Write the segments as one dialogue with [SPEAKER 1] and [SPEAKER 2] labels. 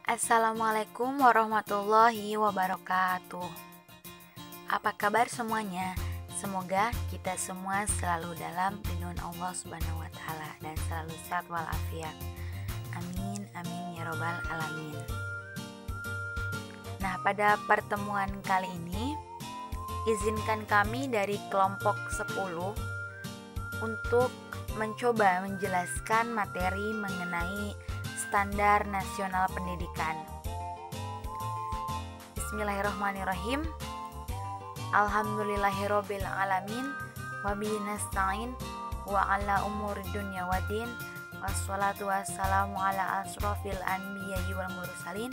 [SPEAKER 1] Assalamualaikum warahmatullahi wabarakatuh. Apa kabar semuanya? Semoga kita semua selalu dalam lindungan Allah Subhanahu wa taala dan selalu sehat walafiat. Amin amin ya robbal alamin. Nah, pada pertemuan kali ini izinkan kami dari kelompok 10 untuk mencoba menjelaskan materi mengenai standar nasional pendidikan. Bismillahirrahmanirrahim. Alhamdulillahirabbil alamin wa bihi nasta'in wa ala umuri dunya waddin wassalatu wassalamu ala asrofil anbiya'i wal mursalin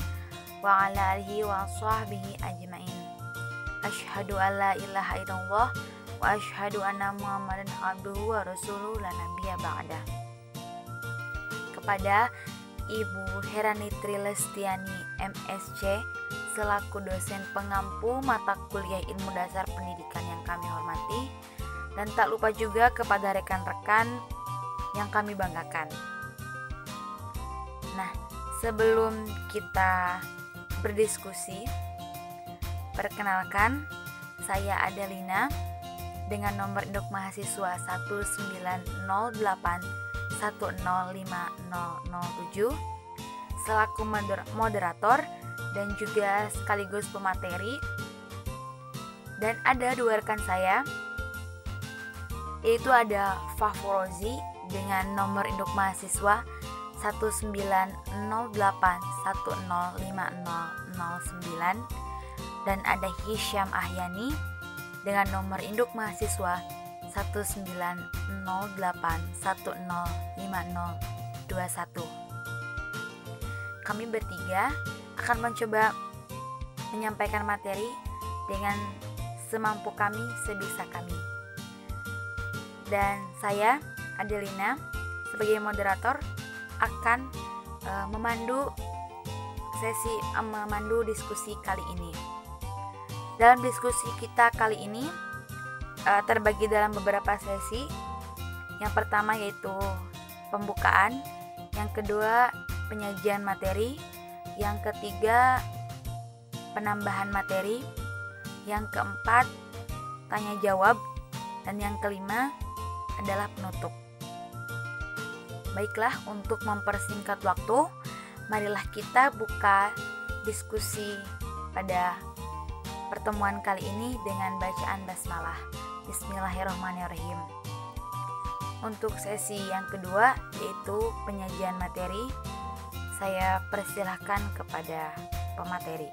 [SPEAKER 1] wa ala alihi wa sahbihi ajmain. Asyhadu alla ilaha illallah wa asyhadu anna muhammadan abduhu wa rasuluhu la nabiyya ba'da. Kepada Ibu Heranitri Lestiani MSc selaku dosen pengampu mata kuliah Ilmu Dasar Pendidikan yang kami hormati, dan tak lupa juga kepada rekan-rekan yang kami banggakan. Nah, sebelum kita berdiskusi, perkenalkan, saya Adelina dengan nomor induk mahasiswa 19081050007 selaku moderator dan juga sekaligus pemateri. Dan ada dua rekan saya, yaitu ada Fahfurozi dengan nomor induk mahasiswa 19081050009 dan ada Hisyam Ahyani dengan nomor induk mahasiswa 19081050021. Kami bertiga akan mencoba menyampaikan materi dengan semampu kami, sebisa kami. Dan saya, Adelina, sebagai moderator akan memandu diskusi kali ini. Dalam diskusi kita kali ini terbagi dalam beberapa sesi. Yang pertama yaitu pembukaan, yang kedua penyajian materi, yang ketiga penambahan materi, yang keempat tanya jawab, dan yang kelima adalah penutup. Baiklah, untuk mempersingkat waktu, marilah kita buka diskusi pada pertemuan kali ini dengan bacaan basmalah. Bismillahirrahmanirrahim. Untuk sesi yang kedua yaitu penyajian materi, saya persilahkan kepada pemateri.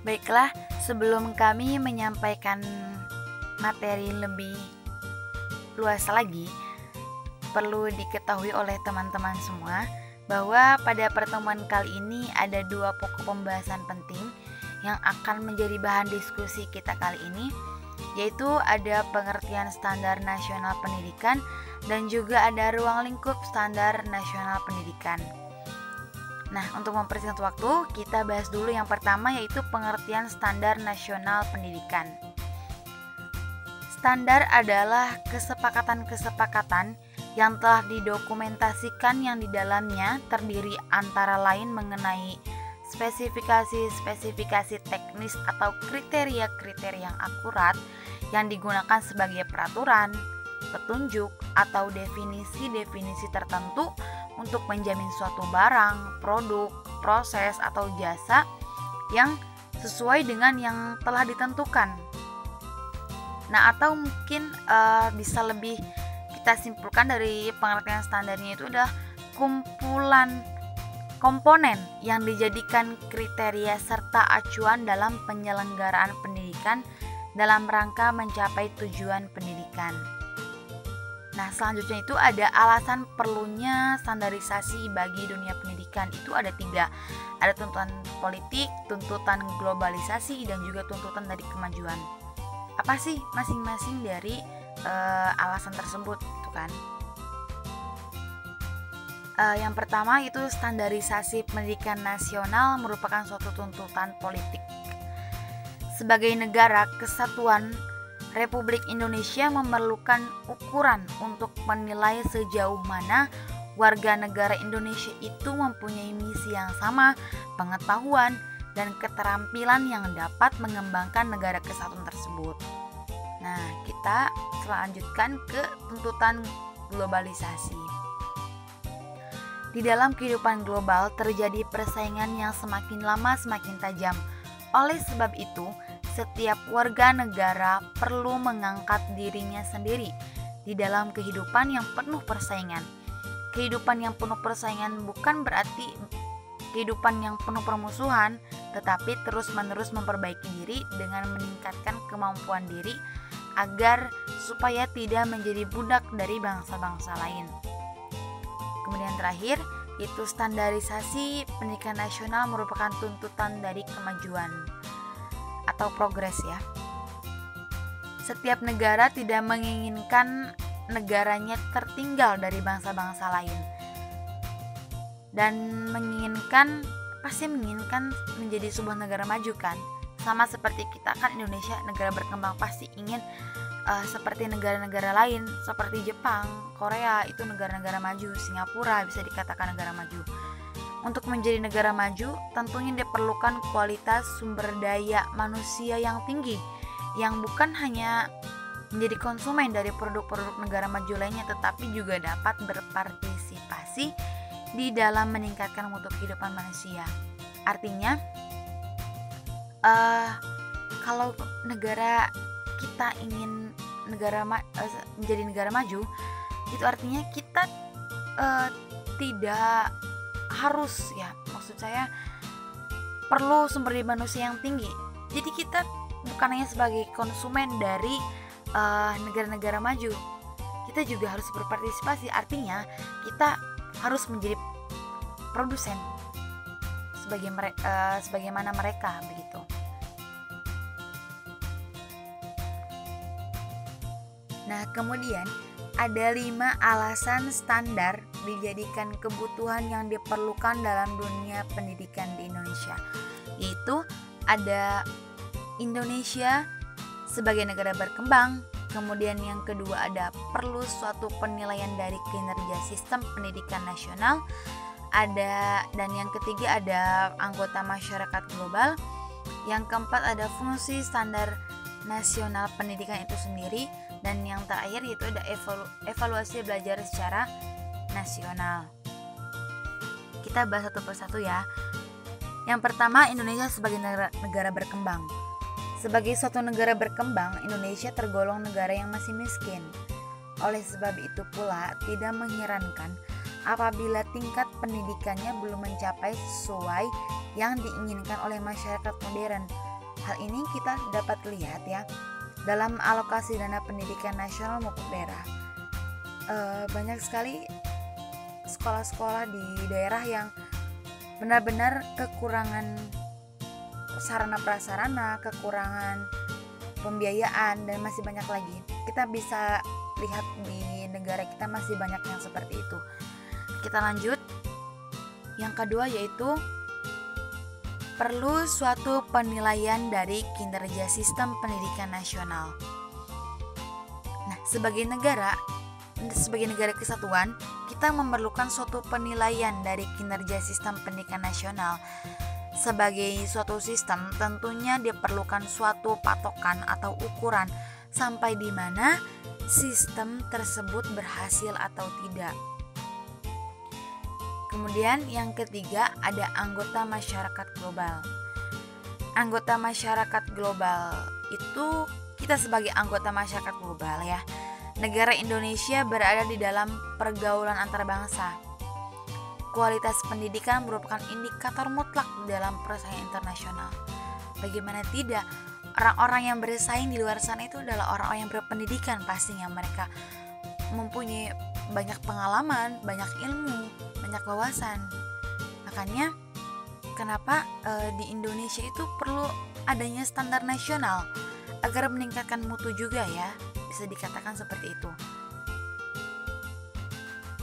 [SPEAKER 1] Baiklah, sebelum kami menyampaikan materi lebih luas lagi, perlu diketahui oleh teman-teman semua bahwa pada pertemuan kali ini ada dua pokok pembahasan penting yang akan menjadi bahan diskusi kita kali ini, yaitu ada pengertian standar nasional pendidikan dan juga ada ruang lingkup standar nasional pendidikan. Nah, untuk mempersingkat waktu, kita bahas dulu yang pertama yaitu pengertian standar nasional pendidikan. Standar adalah kesepakatan-kesepakatan yang telah didokumentasikan yang di dalamnya terdiri antara lain mengenai spesifikasi teknis atau kriteria-kriteria yang akurat yang digunakan sebagai peraturan, petunjuk, atau definisi-definisi tertentu untuk menjamin suatu barang, produk, proses, atau jasa yang sesuai dengan yang telah ditentukan. Nah, atau mungkin bisa lebih kita simpulkan dari pengertian standarnya itu adalah kumpulan komponen yang dijadikan kriteria serta acuan dalam penyelenggaraan pendidikan dalam rangka mencapai tujuan pendidikan. Nah, selanjutnya itu ada alasan perlunya standarisasi bagi dunia pendidikan. Itu ada 3. Ada tuntutan politik, tuntutan globalisasi, dan juga tuntutan dari kemajuan. Apa sih masing-masing dari alasan tersebut, itu kan? Yang pertama itu standarisasi pendidikan nasional merupakan suatu tuntutan politik. Sebagai negara kesatuan, Republik Indonesia memerlukan ukuran untuk menilai sejauh mana warga negara Indonesia itu mempunyai misi yang sama, pengetahuan, dan keterampilan yang dapat mengembangkan negara kesatuan tersebut. Nah, kita selanjutkan ke tuntutan globalisasi. Di dalam kehidupan global terjadi persaingan yang semakin lama semakin tajam. Oleh sebab itu, setiap warga negara perlu mengangkat dirinya sendiri di dalam kehidupan yang penuh persaingan. Kehidupan yang penuh persaingan bukan berarti kehidupan yang penuh permusuhan, tetapi terus-menerus memperbaiki diri dengan meningkatkan kemampuan diri agar supaya tidak menjadi budak dari bangsa-bangsa lain. Kemudian terakhir, itu standarisasi pendidikan nasional merupakan tuntutan dari kemajuan atau progres ya. Setiap negara tidak menginginkan negaranya tertinggal dari bangsa-bangsa lain. Dan pasti menginginkan menjadi sebuah negara maju kan. Sama seperti kita kan, Indonesia negara berkembang pasti ingin seperti negara-negara lain seperti Jepang, Korea itu negara-negara maju, Singapura bisa dikatakan negara maju. Untuk menjadi negara maju tentunya diperlukan kualitas sumber daya manusia yang tinggi, yang bukan hanya menjadi konsumen dari produk-produk negara maju lainnya, tetapi juga dapat berpartisipasi di dalam meningkatkan mutu kehidupan manusia. Artinya kalau negara kita ingin menjadi negara maju, itu artinya kita tidak harus ya, maksud saya perlu sumber daya manusia yang tinggi. Jadi kita bukan hanya sebagai konsumen dari negara-negara maju, kita juga harus berpartisipasi. Artinya kita harus menjadi produsen sebagaimana mereka begitu. Nah, kemudian ada 5 alasan standar dijadikan kebutuhan yang diperlukan dalam dunia pendidikan di Indonesia. Yaitu ada Indonesia sebagai negara berkembang, kemudian yang kedua ada perlu suatu penilaian dari kinerja sistem pendidikan nasional, dan yang ketiga ada anggota masyarakat global, yang keempat ada fungsi standar nasional pendidikan itu sendiri, dan yang terakhir yaitu ada evaluasi belajar secara nasional. Kita bahas satu persatu ya. Yang pertama, Indonesia sebagai negara berkembang. Sebagai suatu negara berkembang, Indonesia tergolong negara yang masih miskin. Oleh sebab itu pula tidak mengherankan apabila tingkat pendidikannya belum mencapai sesuai yang diinginkan oleh masyarakat modern. Hal ini kita dapat lihat ya dalam alokasi dana pendidikan nasional maupun daerah. Banyak sekali sekolah-sekolah di daerah yang benar-benar kekurangan sarana prasarana, kekurangan pembiayaan, dan masih banyak lagi. Kita bisa lihat di negara kita masih banyak yang seperti itu. Kita lanjut. Yang kedua yaitu perlu suatu penilaian dari kinerja sistem pendidikan nasional. Nah, sebagai negara kesatuan, kita memerlukan suatu penilaian dari kinerja sistem pendidikan nasional. Sebagai suatu sistem, tentunya diperlukan suatu patokan atau ukuran sampai di mana sistem tersebut berhasil atau tidak. Kemudian yang ketiga ada anggota masyarakat global. Anggota masyarakat global itu kita sebagai anggota masyarakat global ya. Negara Indonesia berada di dalam pergaulan antar bangsa. Kualitas pendidikan merupakan indikator mutlak dalam persaingan internasional. Bagaimana tidak, orang-orang yang bersaing di luar sana itu adalah orang-orang yang berpendidikan, pastinya mereka mempunyai banyak pengalaman, banyak ilmu, banyak wawasan. Makanya kenapa di Indonesia itu perlu adanya standar nasional agar meningkatkan mutu juga ya, bisa dikatakan seperti itu.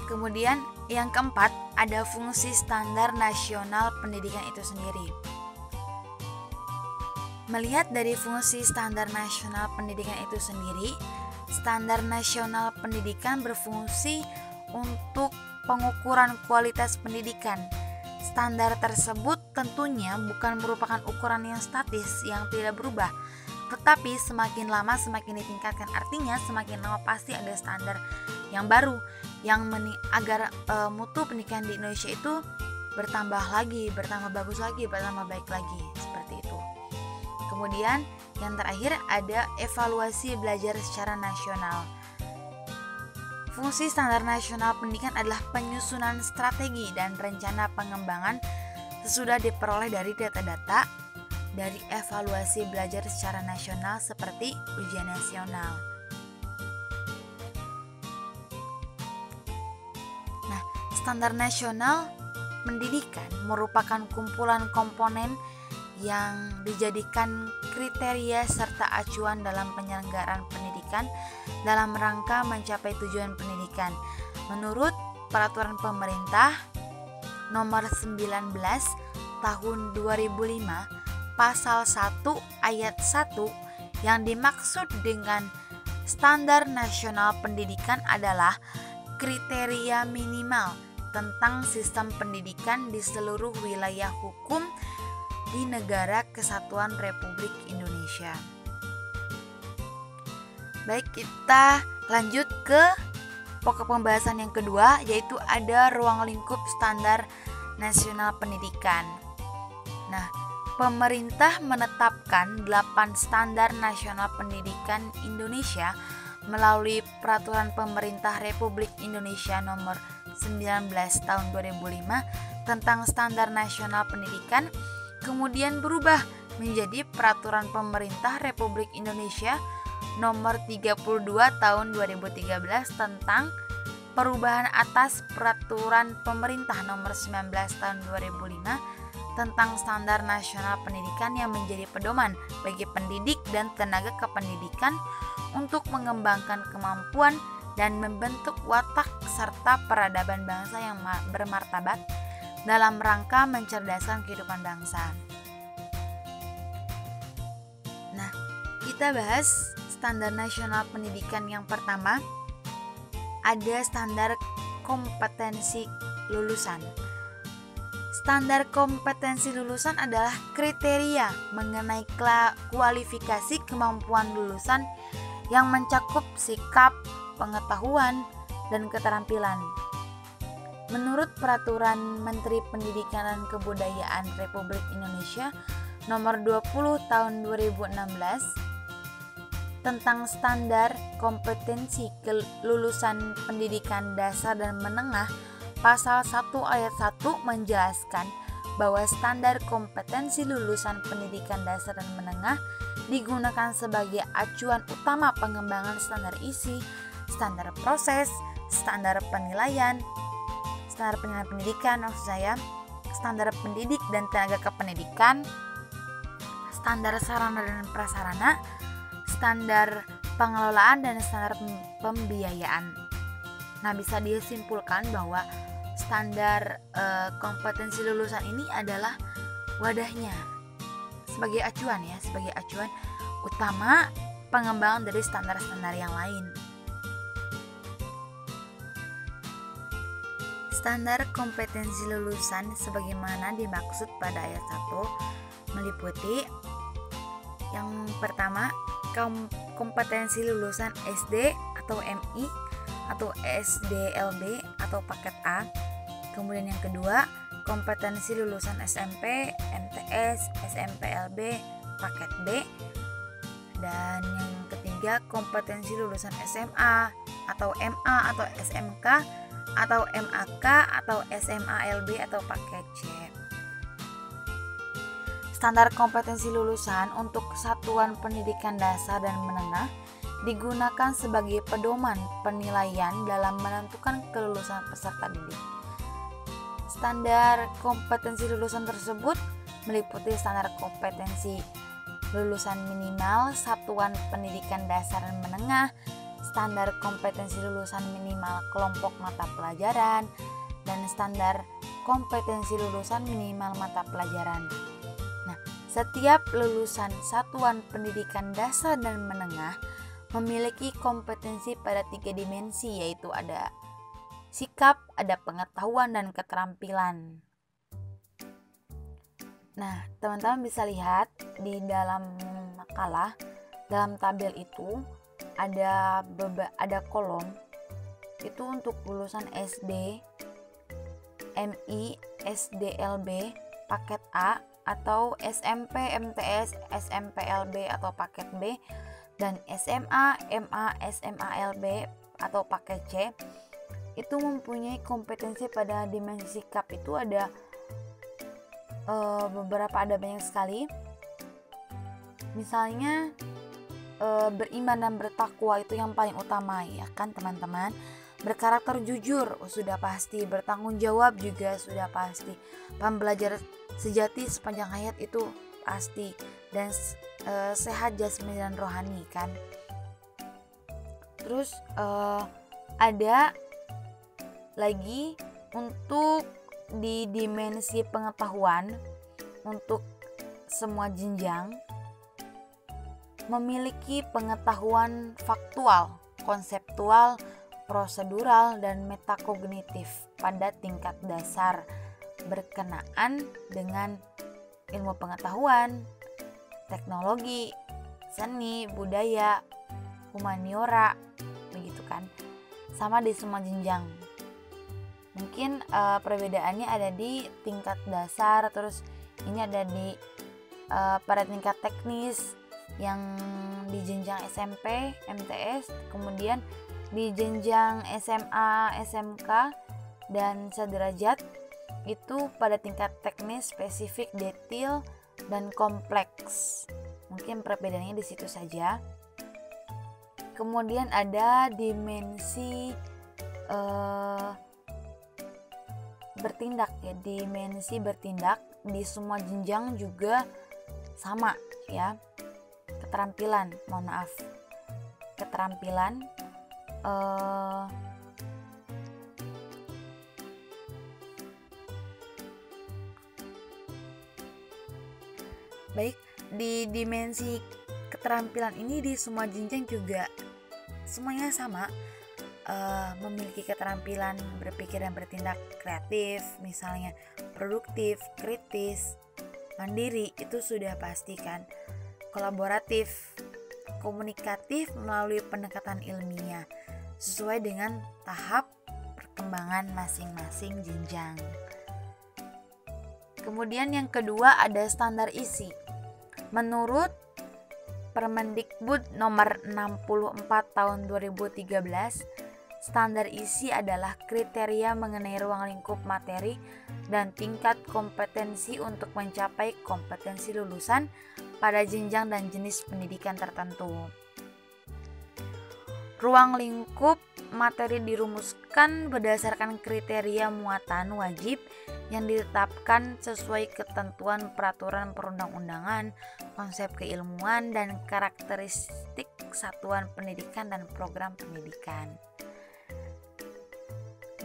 [SPEAKER 1] Kemudian yang keempat ada fungsi standar nasional pendidikan itu sendiri. Melihat dari fungsi standar nasional pendidikan itu sendiri, standar nasional pendidikan berfungsi untuk pengukuran kualitas pendidikan. Standar tersebut tentunya bukan merupakan ukuran yang statis yang tidak berubah, tetapi semakin lama semakin ditingkatkan. Artinya semakin lama pasti ada standar yang baru yang agar mutu pendidikan di Indonesia itu bertambah lagi, bertambah bagus lagi, bertambah baik lagi, seperti itu. Kemudian yang terakhir ada evaluasi belajar secara nasional. Fungsi standar nasional pendidikan adalah penyusunan strategi dan rencana pengembangan sesudah diperoleh dari data-data dari evaluasi belajar secara nasional seperti ujian nasional. Nah, standar nasional pendidikan merupakan kumpulan komponen yang dijadikan kriteria serta acuan dalam penyelenggaraan pendidikan dalam rangka mencapai tujuan pendidikan. Menurut Peraturan Pemerintah Nomor 19 Tahun 2005 Pasal 1 Ayat 1, yang dimaksud dengan standar nasional pendidikan adalah kriteria minimal tentang sistem pendidikan di seluruh wilayah hukum di Negara Kesatuan Republik Indonesia. Baik, kita lanjut ke pokok pembahasan yang kedua, yaitu ada ruang lingkup standar nasional pendidikan. Nah, pemerintah menetapkan 8 standar nasional pendidikan Indonesia melalui Peraturan Pemerintah Republik Indonesia Nomor 19 Tahun 2005 tentang Standar Nasional Pendidikan, kemudian berubah menjadi Peraturan Pemerintah Republik Indonesia Nomor 32 Tahun 2013 tentang perubahan atas Peraturan Pemerintah Nomor 19 Tahun 2005 tentang Standar Nasional Pendidikan, yang menjadi pedoman bagi pendidik dan tenaga kependidikan untuk mengembangkan kemampuan dan membentuk watak serta peradaban bangsa yang bermartabat dalam rangka mencerdaskan kehidupan bangsa. Nah, kita bahas standar nasional pendidikan. Yang pertama, ada standar kompetensi lulusan. Standar kompetensi lulusan adalah kriteria mengenai kualifikasi kemampuan lulusan yang mencakup sikap, pengetahuan, dan keterampilan. Menurut Peraturan Menteri Pendidikan dan Kebudayaan Republik Indonesia Nomor 20 Tahun 2016 tentang standar kompetensi kelulusan pendidikan dasar dan menengah, Pasal 1 Ayat 1 menjelaskan bahwa standar kompetensi lulusan pendidikan dasar dan menengah digunakan sebagai acuan utama pengembangan standar isi, standar proses, standar penilaian pendidikan, standar pendidik dan tenaga kependidikan, standar sarana dan prasarana, standar pengelolaan, dan standar pembiayaan. Nah, bisa disimpulkan bahwa standar kompetensi lulusan ini adalah wadahnya sebagai acuan utama pengembangan dari standar-standar yang lain. Standar kompetensi lulusan sebagaimana dimaksud pada ayat 1 meliputi yang pertama, kompetensi lulusan SD atau MI atau SDLB atau paket A. Kemudian yang kedua, kompetensi lulusan SMP, MTS, SMPLB, paket B. Dan yang ketiga, kompetensi lulusan SMA atau MA atau SMK atau MAK atau SMALB atau paket C. Standar kompetensi lulusan untuk satuan pendidikan dasar dan menengah digunakan sebagai pedoman penilaian dalam menentukan kelulusan peserta didik. Standar kompetensi lulusan tersebut meliputi standar kompetensi lulusan minimal satuan pendidikan dasar dan menengah, standar kompetensi lulusan minimal kelompok mata pelajaran, dan standar kompetensi lulusan minimal mata pelajaran. Nah, setiap lulusan satuan pendidikan dasar dan menengah memiliki kompetensi pada 3 dimensi, yaitu ada sikap, ada pengetahuan dan keterampilan. Nah, teman-teman bisa lihat di dalam makalah, dalam tabel itu ada kolom itu untuk lulusan SD, MI, SDLB, paket A, atau SMP, MTS, SMPLB atau paket B, dan SMA, MA, SMALB atau paket C. Itu mempunyai kompetensi pada dimensi sikap. Itu ada ada banyak sekali. Misalnya beriman dan bertakwa itu yang paling utama, ya kan teman-teman. Berkarakter jujur sudah pasti, bertanggung jawab juga sudah pasti, pembelajar sejati sepanjang hayat itu pasti, dan sehat jasmani dan rohani kan. Terus ada lagi untuk di dimensi pengetahuan, untuk semua jenjang memiliki pengetahuan faktual, konseptual, prosedural, dan metakognitif pada tingkat dasar berkenaan dengan ilmu pengetahuan, teknologi, seni, budaya, humaniora, begitu kan. Sama di semua jenjang. Mungkin perbedaannya ada di tingkat dasar, terus ini ada di pada tingkat teknis yang di jenjang SMP, MTS, kemudian di jenjang SMA, SMK, dan sederajat itu pada tingkat teknis, spesifik, detail, dan kompleks. Mungkin perbedaannya di situ saja. Kemudian ada dimensi bertindak, ya, dimensi bertindak di semua jenjang juga sama, ya. Keterampilan baik, di dimensi keterampilan ini di semua jenjang juga semuanya sama. Memiliki keterampilan berpikir dan bertindak kreatif, misalnya produktif, kritis, mandiri, itu sudah pasti kan. Kolaboratif, komunikatif melalui pendekatan ilmiah sesuai dengan tahap perkembangan masing-masing jenjang. Kemudian yang kedua ada standar isi. Menurut Permendikbud nomor 64 tahun 2013, standar isi adalah kriteria mengenai ruang lingkup materi dan tingkat kompetensi untuk mencapai kompetensi lulusan pada jenjang dan jenis pendidikan tertentu. Ruang lingkup materi dirumuskan berdasarkan kriteria muatan wajib yang ditetapkan sesuai ketentuan peraturan perundang-undangan, konsep keilmuan, dan karakteristik satuan pendidikan dan program pendidikan.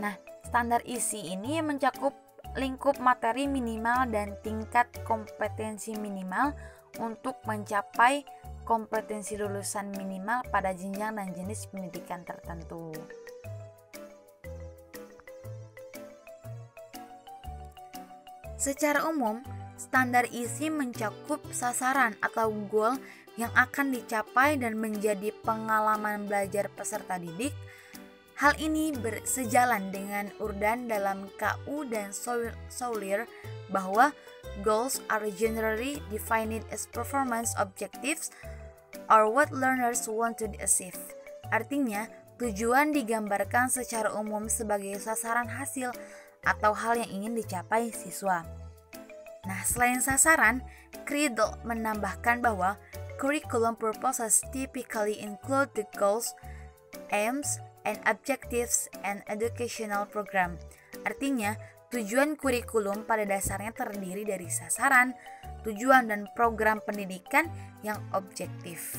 [SPEAKER 1] Nah, standar isi ini mencakup lingkup materi minimal dan tingkat kompetensi minimal untuk mencapai kompetensi lulusan minimal pada jenjang dan jenis pendidikan tertentu. Secara umum, standar isi mencakup sasaran atau goal yang akan dicapai dan menjadi pengalaman belajar peserta didik. Hal ini bersejalan dengan urdan dalam KU dan Saulir bahwa goals are generally defined as performance objectives or what learners want to achieve. Artinya, tujuan digambarkan secara umum sebagai sasaran hasil atau hal yang ingin dicapai siswa. Nah, selain sasaran, Creedle menambahkan bahwa curriculum purposes typically include the goals, aims, and objectives and educational program. Artinya, tujuan kurikulum pada dasarnya terdiri dari sasaran, tujuan, dan program pendidikan yang objektif.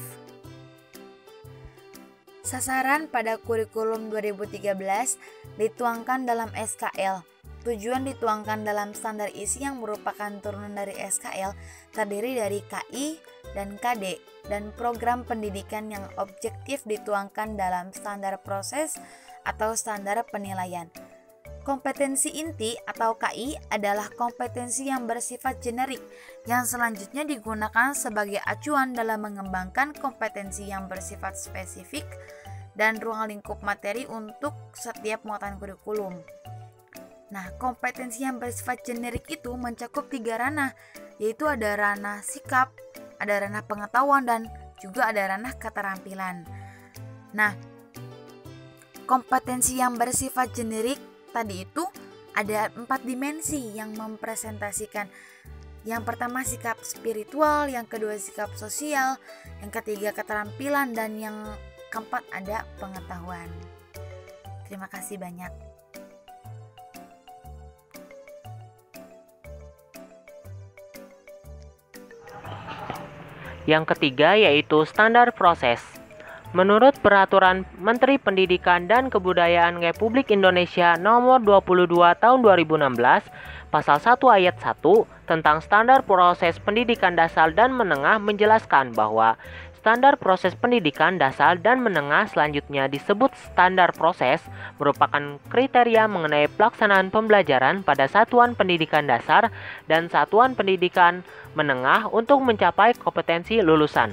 [SPEAKER 1] Sasaran pada kurikulum 2013 dituangkan dalam SKL. Tujuan dituangkan dalam standar isi yang merupakan turunan dari SKL, terdiri dari KI dan KD, dan program pendidikan yang objektif dituangkan dalam standar proses atau standar penilaian. Kompetensi inti atau KI adalah kompetensi yang bersifat generik yang selanjutnya digunakan sebagai acuan dalam mengembangkan kompetensi yang bersifat spesifik dan ruang lingkup materi untuk setiap muatan kurikulum. Nah, kompetensi yang bersifat generik itu mencakup 3 ranah, yaitu ada ranah sikap, ada ranah pengetahuan, dan juga ada ranah keterampilan. Nah, kompetensi yang bersifat generik tadi itu ada 4 dimensi yang mempresentasikan. Yang pertama sikap spiritual, yang kedua sikap sosial, yang ketiga keterampilan, dan yang keempat ada pengetahuan. Terima kasih banyak.
[SPEAKER 2] Yang ketiga yaitu standar proses. Menurut Peraturan Menteri Pendidikan dan Kebudayaan Republik Indonesia Nomor 22 Tahun 2016, Pasal 1 Ayat 1 tentang standar proses pendidikan dasar dan menengah menjelaskan bahwa standar proses pendidikan dasar dan menengah selanjutnya disebut standar proses merupakan kriteria mengenai pelaksanaan pembelajaran pada satuan pendidikan dasar dan satuan pendidikan menengah untuk mencapai kompetensi lulusan.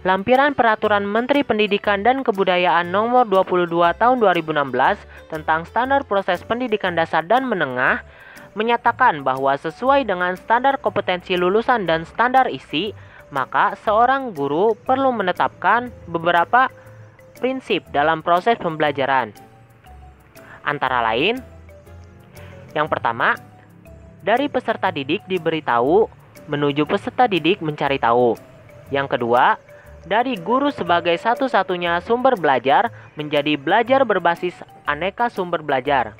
[SPEAKER 2] Lampiran Peraturan Menteri Pendidikan dan Kebudayaan Nomor 22 Tahun 2016 tentang standar proses pendidikan dasar dan menengah menyatakan bahwa sesuai dengan standar kompetensi lulusan dan standar isi, maka seorang guru perlu menetapkan beberapa prinsip dalam proses pembelajaran. Antara lain, yang pertama, dari peserta didik diberitahu menuju peserta didik mencari tahu. Yang kedua, dari guru sebagai satu-satunya sumber belajar menjadi belajar berbasis aneka sumber belajar.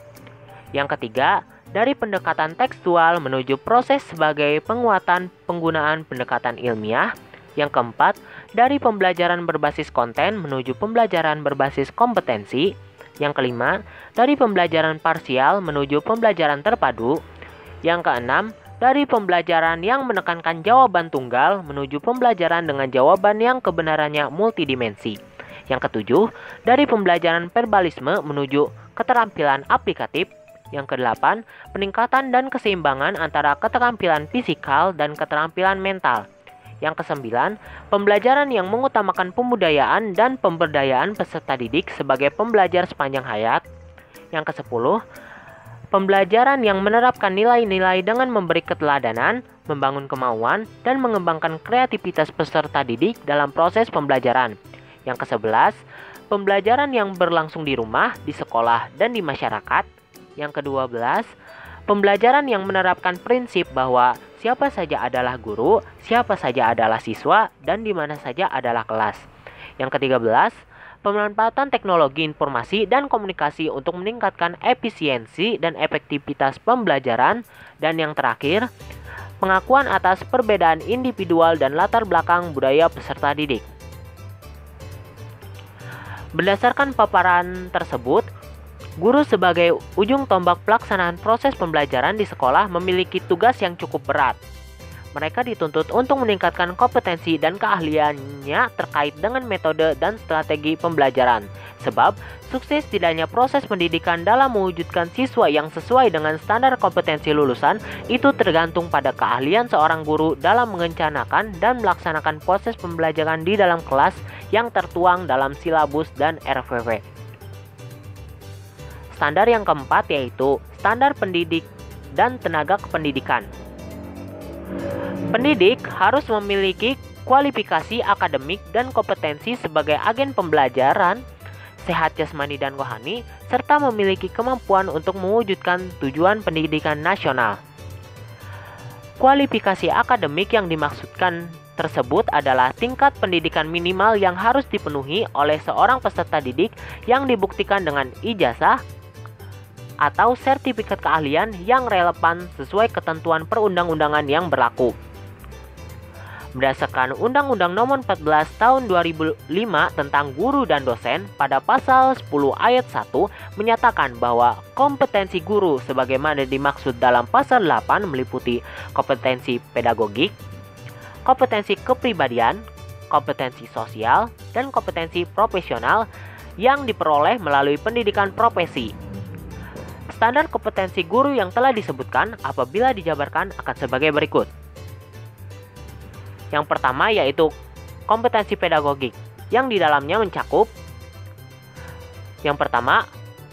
[SPEAKER 2] Yang ketiga, dari pendekatan tekstual menuju proses sebagai penguatan penggunaan pendekatan ilmiah. Yang keempat, dari pembelajaran berbasis konten menuju pembelajaran berbasis kompetensi. Yang kelima, dari pembelajaran parsial menuju pembelajaran terpadu. Yang keenam, dari pembelajaran yang menekankan jawaban tunggal menuju pembelajaran dengan jawaban yang kebenarannya multidimensi. Yang ketujuh, dari pembelajaran verbalisme menuju keterampilan aplikatif. Yang kedelapan, peningkatan dan keseimbangan antara keterampilan fisikal dan keterampilan mental. Yang kesembilan, pembelajaran yang mengutamakan pembudayaan dan pemberdayaan peserta didik sebagai pembelajar sepanjang hayat. Yang kesepuluh, pembelajaran yang menerapkan nilai-nilai dengan memberi keteladanan, membangun kemauan, dan mengembangkan kreativitas peserta didik dalam proses pembelajaran. Yang ke-11, pembelajaran yang berlangsung di rumah, di sekolah, dan di masyarakat. Yang ke-12, pembelajaran yang menerapkan prinsip bahwa siapa saja adalah guru, siapa saja adalah siswa, dan di mana saja adalah kelas. Yang ke-13, pemanfaatan teknologi informasi dan komunikasi untuk meningkatkan efisiensi dan efektivitas pembelajaran. Dan yang terakhir, pengakuan atas perbedaan individual dan latar belakang budaya peserta didik. Berdasarkan paparan tersebut, guru sebagai ujung tombak pelaksanaan proses pembelajaran di sekolah memiliki tugas yang cukup berat. Mereka dituntut untuk meningkatkan kompetensi dan keahliannya terkait dengan metode dan strategi pembelajaran. Sebab, sukses tidaknya proses pendidikan dalam mewujudkan siswa yang sesuai dengan standar kompetensi lulusan itu tergantung pada keahlian seorang guru dalam mengencanakan dan melaksanakan proses pembelajaran di dalam kelas yang tertuang dalam silabus dan RVV. Standar yang keempat yaitu standar pendidik dan tenaga kependidikan. Pendidik harus memiliki kualifikasi akademik dan kompetensi sebagai agen pembelajaran, sehat jasmani dan rohani, serta memiliki kemampuan untuk mewujudkan tujuan pendidikan nasional. Kualifikasi akademik yang dimaksudkan tersebut adalah tingkat pendidikan minimal yang harus dipenuhi oleh seorang peserta didik yang dibuktikan dengan ijazah atau sertifikat keahlian yang relevan sesuai ketentuan perundang-undangan yang berlaku. Berdasarkan Undang-Undang Nomor 14 Tahun 2005 tentang guru dan dosen, pada pasal 10 ayat 1 menyatakan bahwa kompetensi guru sebagaimana dimaksud dalam pasal 8 meliputi kompetensi pedagogik, kompetensi kepribadian, kompetensi sosial, dan kompetensi profesional yang diperoleh melalui pendidikan profesi. Standar kompetensi guru yang telah disebutkan apabila dijabarkan akan sebagai berikut. Yang pertama yaitu kompetensi pedagogik, yang di dalamnya mencakup yang pertama,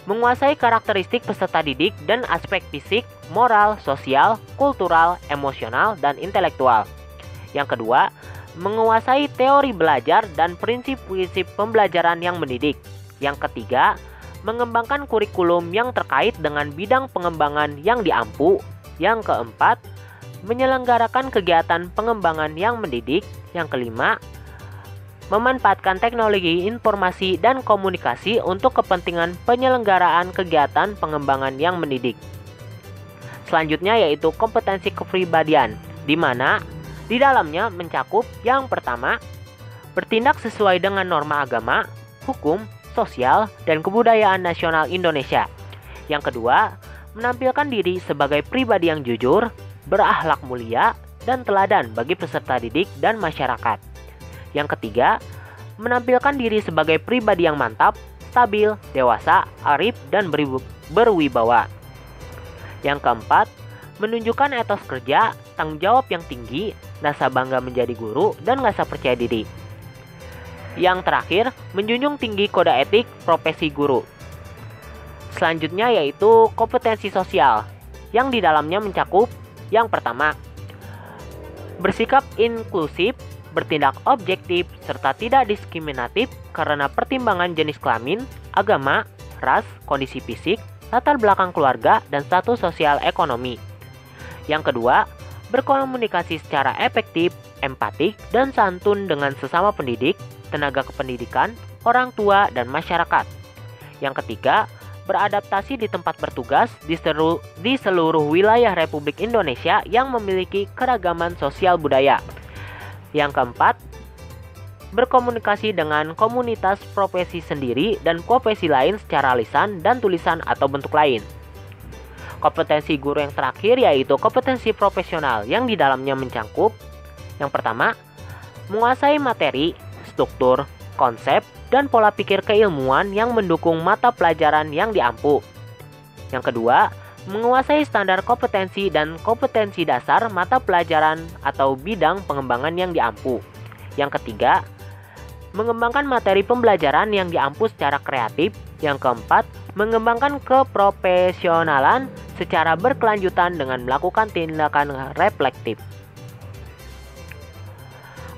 [SPEAKER 2] menguasai karakteristik peserta didik dan aspek fisik, moral, sosial, kultural, emosional, dan intelektual. Yang kedua, menguasai teori belajar dan prinsip-prinsip pembelajaran yang mendidik. Yang ketiga, mengembangkan kurikulum yang terkait dengan bidang pengembangan yang diampu. Yang keempat, menyelenggarakan kegiatan pengembangan yang mendidik. Yang kelima, memanfaatkan teknologi informasi dan komunikasi untuk kepentingan penyelenggaraan kegiatan pengembangan yang mendidik. Selanjutnya yaitu kompetensi kepribadian, di mana di dalamnya mencakup yang pertama, bertindak sesuai dengan norma agama, hukum, sosial, dan kebudayaan nasional Indonesia. Yang kedua, menampilkan diri sebagai pribadi yang jujur, berakhlak mulia, dan teladan bagi peserta didik dan masyarakat. Yang ketiga, menampilkan diri sebagai pribadi yang mantap, stabil, dewasa, arif, dan berwibawa. Yang keempat, menunjukkan etos kerja, tanggung jawab yang tinggi, rasa bangga menjadi guru, dan rasa percaya diri. Yang terakhir, menjunjung tinggi kode etik profesi guru. Selanjutnya yaitu kompetensi sosial, yang di dalamnya mencakup yang pertama, bersikap inklusif, bertindak objektif, serta tidak diskriminatif karena pertimbangan jenis kelamin, agama, ras, kondisi fisik, latar belakang keluarga, dan status sosial ekonomi. Yang kedua, berkomunikasi secara efektif, empatik, dan santun dengan sesama pendidik, tenaga kependidikan, orang tua, dan masyarakat. Yang ketiga, beradaptasi di tempat bertugas di seluruh wilayah Republik Indonesia yang memiliki keragaman sosial budaya. Yang keempat, berkomunikasi dengan komunitas profesi sendiri dan profesi lain secara lisan dan tulisan atau bentuk lain. Kompetensi guru yang terakhir yaitu kompetensi profesional yang di dalamnya mencakup yang pertama, menguasai materi, struktur, konsep, dan pola pikir keilmuan yang mendukung mata pelajaran yang diampu. Yang kedua, menguasai standar kompetensi dan kompetensi dasar mata pelajaran atau bidang pengembangan yang diampu. Yang ketiga, mengembangkan materi pembelajaran yang diampu secara kreatif. Yang keempat, mengembangkan keprofesionalan secara berkelanjutan dengan melakukan tindakan reflektif.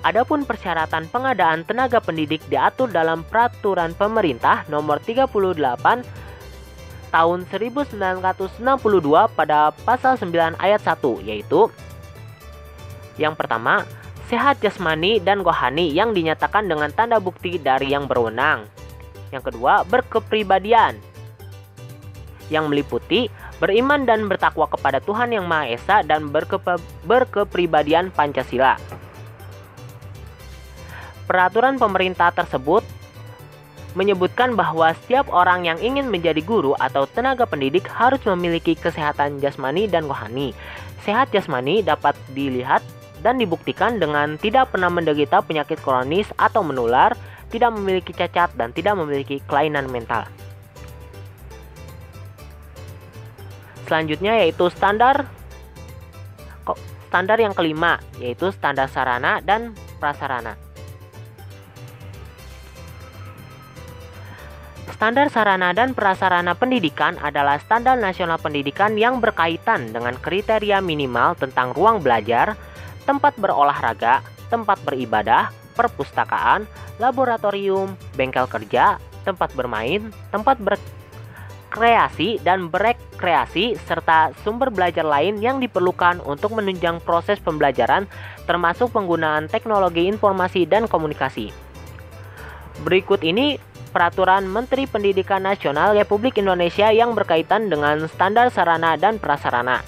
[SPEAKER 2] Adapun persyaratan pengadaan tenaga pendidik diatur dalam Peraturan Pemerintah Nomor 38 Tahun 1962 pada Pasal 9 Ayat 1, yaitu yang pertama, sehat jasmani dan rohani yang dinyatakan dengan tanda bukti dari yang berwenang. Yang kedua, berkepribadian yang meliputi beriman dan bertakwa kepada Tuhan Yang Maha Esa dan berkepribadian Pancasila. Peraturan pemerintah tersebut menyebutkan bahwa setiap orang yang ingin menjadi guru atau tenaga pendidik harus memiliki kesehatan jasmani dan rohani. Sehat jasmani dapat dilihat dan dibuktikan dengan tidak pernah menderita penyakit kronis atau menular, tidak memiliki cacat, dan tidak memiliki kelainan mental. Selanjutnya yaitu standar yang kelima, yaitu standar sarana dan prasarana. Standar sarana dan prasarana pendidikan adalah standar nasional pendidikan yang berkaitan dengan kriteria minimal tentang ruang belajar, tempat berolahraga, tempat beribadah, perpustakaan, laboratorium, bengkel kerja, tempat bermain, tempat berkreasi dan berekreasi, serta sumber belajar lain yang diperlukan untuk menunjang proses pembelajaran, termasuk penggunaan teknologi informasi dan komunikasi. Berikut ini Peraturan Menteri Pendidikan Nasional Republik Indonesia yang berkaitan dengan standar sarana dan prasarana.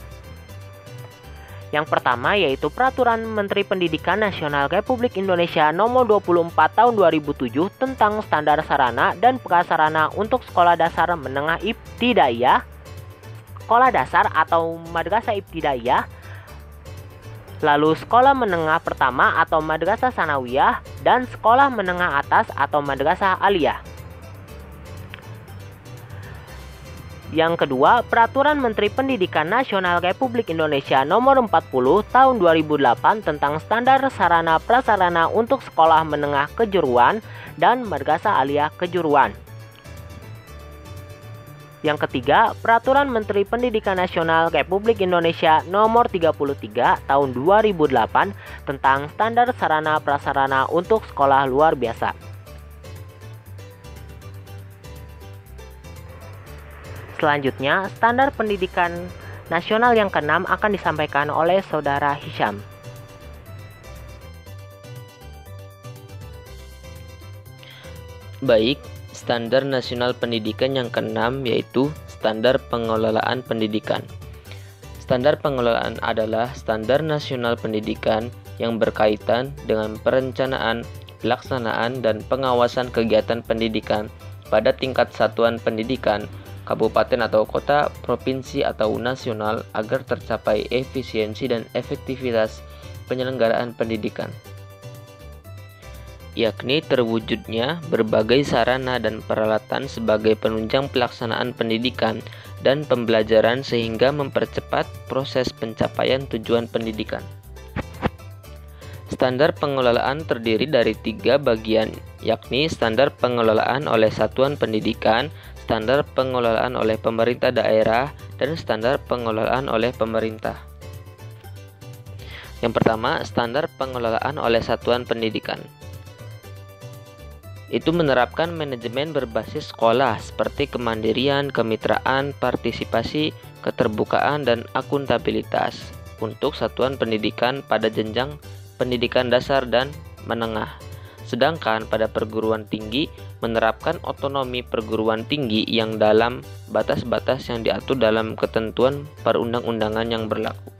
[SPEAKER 2] Yang pertama yaitu Peraturan Menteri Pendidikan Nasional Republik Indonesia Nomor 24 Tahun 2007 tentang standar sarana dan prasarana untuk sekolah dasar menengah ibtidaiyah, sekolah dasar atau madrasah ibtidaiyah, lalu sekolah menengah pertama atau madrasah sanawiyah, dan sekolah menengah atas atau madrasah aliyah. Yang kedua, Peraturan Menteri Pendidikan Nasional Republik Indonesia Nomor 40 Tahun 2008 tentang standar sarana prasarana untuk sekolah menengah kejuruan dan madrasah aliyah kejuruan. Yang ketiga, Peraturan Menteri Pendidikan Nasional Republik Indonesia Nomor 33 Tahun 2008 tentang standar sarana prasarana untuk sekolah luar biasa. Selanjutnya, standar pendidikan nasional yang keenam akan disampaikan oleh Saudara Hisham.
[SPEAKER 3] Baik, standar nasional pendidikan yang keenam yaitu standar pengelolaan pendidikan. Standar pengelolaan adalah standar nasional pendidikan yang berkaitan dengan perencanaan, pelaksanaan, dan pengawasan kegiatan pendidikan pada tingkat satuan pendidikan, kabupaten atau kota, provinsi atau nasional agar tercapai efisiensi dan efektivitas penyelenggaraan pendidikan, yakni terwujudnya berbagai sarana dan peralatan sebagai penunjang pelaksanaan pendidikan dan pembelajaran sehingga mempercepat proses pencapaian tujuan pendidikan. Standar pengelolaan terdiri dari 3 bagian, yakni standar pengelolaan oleh satuan pendidikan, standar pengelolaan oleh pemerintah daerah, dan standar pengelolaan oleh pemerintah. Yang pertama, standar pengelolaan oleh satuan pendidikan. Itu menerapkan manajemen berbasis sekolah seperti kemandirian, kemitraan, partisipasi, keterbukaan, dan akuntabilitas untuk satuan pendidikan pada jenjang pendidikan dasar dan menengah. Sedangkan pada perguruan tinggi menerapkan otonomi perguruan tinggi yang dalam batas-batas yang diatur dalam ketentuan perundang-undangan yang berlaku.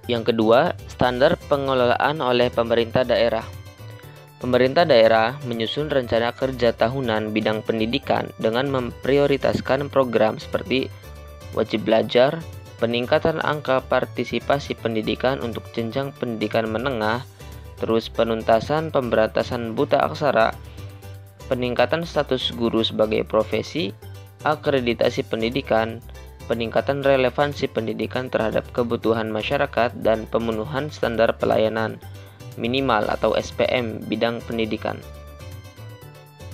[SPEAKER 3] Yang kedua, standar pengelolaan oleh pemerintah daerah. Pemerintah daerah menyusun rencana kerja tahunan bidang pendidikan dengan memprioritaskan program seperti wajib belajar, peningkatan angka partisipasi pendidikan untuk jenjang pendidikan menengah, terus penuntasan pemberantasan buta aksara, peningkatan status guru sebagai profesi, akreditasi pendidikan, peningkatan relevansi pendidikan terhadap kebutuhan masyarakat, dan pemenuhan standar pelayanan minimal atau SPM bidang pendidikan.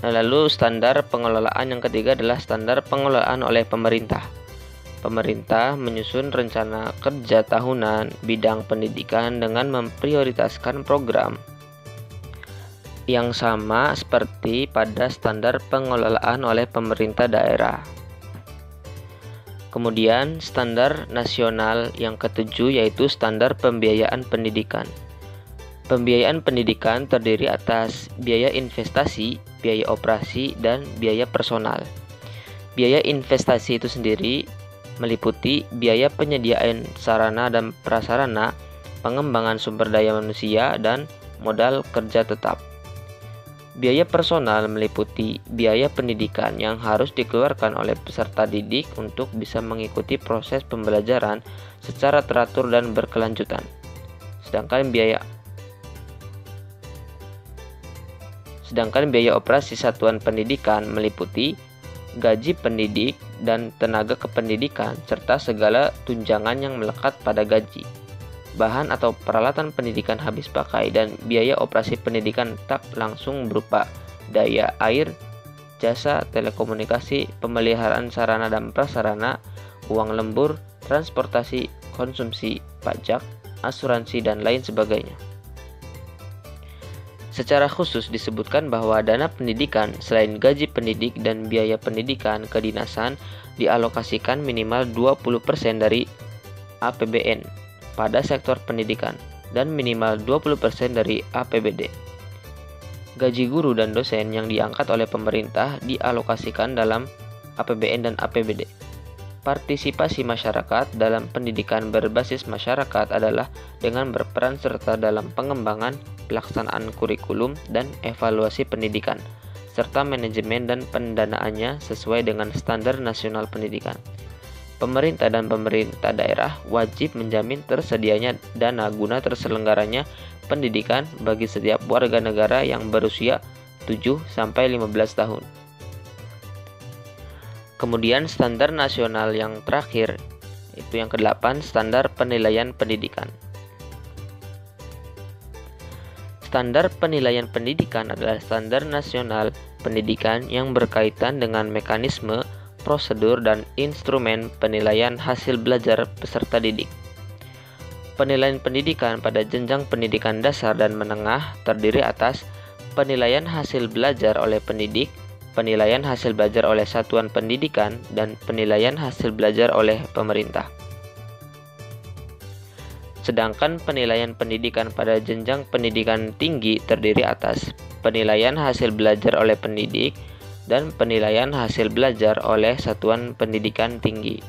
[SPEAKER 3] Nah, lalu standar pengelolaan yang ketiga adalah standar pengelolaan oleh pemerintah. Pemerintah menyusun rencana kerja tahunan bidang pendidikan dengan memprioritaskan program yang sama seperti pada standar pengelolaan oleh pemerintah daerah. Kemudian standar nasional yang ketujuh yaitu standar pembiayaan pendidikan. Pembiayaan pendidikan terdiri atas biaya investasi, biaya operasi, dan biaya personal. Biaya investasi itu sendiri meliputi biaya penyediaan sarana dan prasarana, pengembangan sumber daya manusia, dan modal kerja tetap. Biaya personal meliputi biaya pendidikan yang harus dikeluarkan oleh peserta didik untuk bisa mengikuti proses pembelajaran secara teratur dan berkelanjutan. Sedangkan biaya operasi satuan pendidikan meliputi gaji pendidik dan tenaga kependidikan serta segala tunjangan yang melekat pada gaji, bahan atau peralatan pendidikan habis pakai, dan biaya operasi pendidikan tak langsung berupa daya air, jasa telekomunikasi, pemeliharaan sarana dan prasarana, uang lembur, transportasi, konsumsi, pajak, asuransi, dan lain sebagainya. Secara khusus disebutkan bahwa dana pendidikan selain gaji pendidik dan biaya pendidikan kedinasan dialokasikan minimal 20% dari APBN pada sektor pendidikan dan minimal 20% dari APBD. Gaji guru dan dosen yang diangkat oleh pemerintah dialokasikan dalam APBN dan APBD. Partisipasi masyarakat dalam pendidikan berbasis masyarakat adalah dengan berperan serta dalam pengembangan, pelaksanaan kurikulum, dan evaluasi pendidikan, serta manajemen dan pendanaannya sesuai dengan standar nasional pendidikan. Pemerintah dan pemerintah daerah wajib menjamin tersedianya dana guna terselenggaranya pendidikan bagi setiap warga negara yang berusia 7-15 tahun. Kemudian standar nasional yang terakhir, itu yang ke-8, standar penilaian pendidikan. Standar penilaian pendidikan adalah standar nasional pendidikan yang berkaitan dengan mekanisme, prosedur, dan instrumen penilaian hasil belajar peserta didik. Penilaian pendidikan pada jenjang pendidikan dasar dan menengah terdiri atas penilaian hasil belajar oleh pendidik, penilaian hasil belajar oleh satuan pendidikan, dan penilaian hasil belajar oleh pemerintah. Sedangkan penilaian pendidikan pada jenjang pendidikan tinggi terdiri atas penilaian hasil belajar oleh pendidik dan penilaian hasil belajar oleh satuan pendidikan tinggi.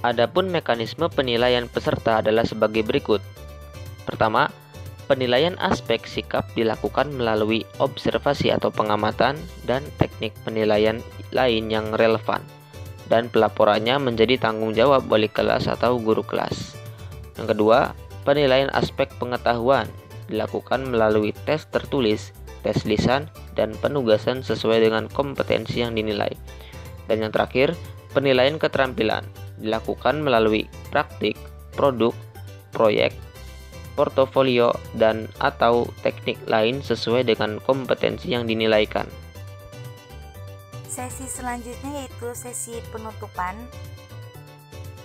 [SPEAKER 3] Adapun mekanisme penilaian peserta adalah sebagai berikut. Pertama, penilaian aspek sikap dilakukan melalui observasi atau pengamatan dan teknik penilaian lain yang relevan, dan pelaporannya menjadi tanggung jawab wali kelas atau guru kelas. Yang kedua, penilaian aspek pengetahuan dilakukan melalui tes tertulis, tes lisan, dan penugasan sesuai dengan kompetensi yang dinilai. Dan yang terakhir, penilaian keterampilan dilakukan melalui praktik, produk, proyek, portofolio, dan atau teknik lain sesuai dengan kompetensi yang dinilaikan.
[SPEAKER 1] Sesi selanjutnya yaitu sesi penutupan.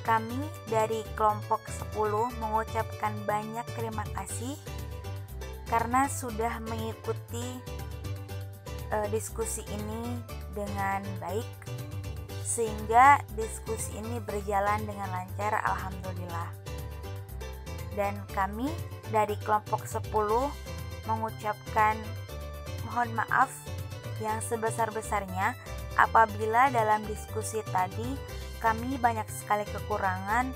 [SPEAKER 1] Kami dari kelompok 10 mengucapkan banyak terima kasih karena sudah mengikuti diskusi ini dengan baik, sehingga diskusi ini berjalan dengan lancar, alhamdulillah. Dan kami dari kelompok 10 mengucapkan mohon maaf yang sebesar-besarnya apabila dalam diskusi tadi kami banyak sekali kekurangan,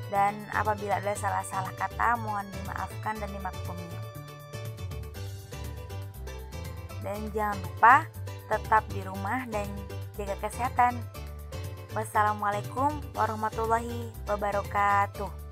[SPEAKER 1] dan apabila ada salah-salah kata mohon dimaafkan dan dimaklumi. Dan jangan lupa tetap di rumah dan jaga kesehatan. Wassalamualaikum warahmatullahi wabarakatuh.